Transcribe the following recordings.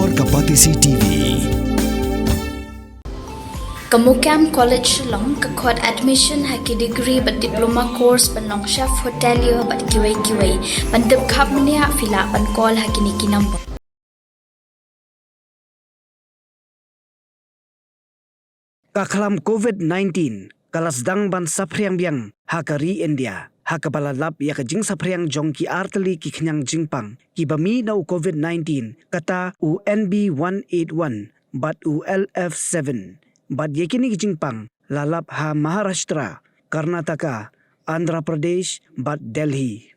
Sorkar TV. Kamukam College Shillong kakot admission haki degree but diploma course panong chef hotelier but kiway pandep khap mania fila pan call haki niki number Kaklam COVID-19 kalasdang ban Saphriang Biang hakari India hakabalalap ya ka Saphriang jong ki arteli ki knyang jingpang ki bami na COVID-19 kata UNB 181 but ULF 7 but yekini ki jingpang lalap ha Maharashtra, Karnataka, Andhra Pradesh but Delhi.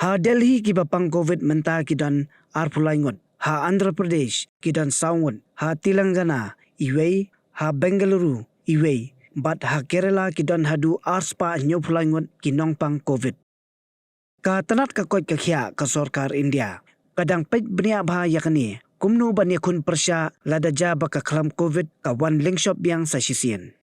Ha Delhi ki bapang COVID menta ki dan arpulaingot, ha Andhra Pradesh ki dan saungot, ha Telangana iway, ha Bengaluru iway, but ha Kerala ki dan hadu arspa nyopulaingot ki nongpang COVID. Ka tanat ka koit ka khia ka Sorkar India, kadang pet bnia bha yakani, kumno bani kun persya ladaja baka klam COVID ka wan lingshop biang sa sisien.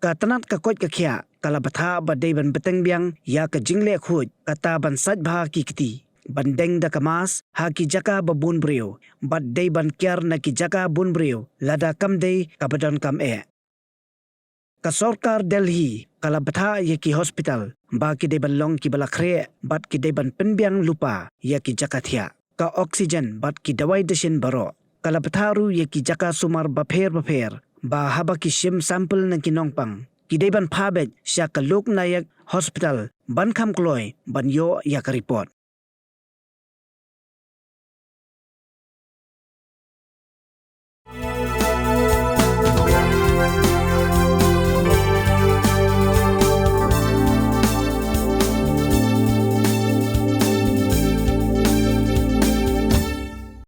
Ka tanat ka koit ka khia kalabatha badai ban beteng biang ya ka jingle khoj kata ban saj bha ki kiti bandeng da kamas ha ki jaka babun brio bad dei ban kyar na ki jaka bun brio lada kam dei ka badan kam e. Ka Sorkar Delhi kalabatha ya ki hospital ba ki dei ban long ki balakre bad ki dei ban Pynbiang lupa ya ki jaka thia ka oxygen bat ki dawai deshin baro kalapatharu ye ki jaka sumar bapher ba haba ki shim sample na kinongpang ki deban phabet sya ka lok nayak hospital ban kham kloi ban yo ya ka report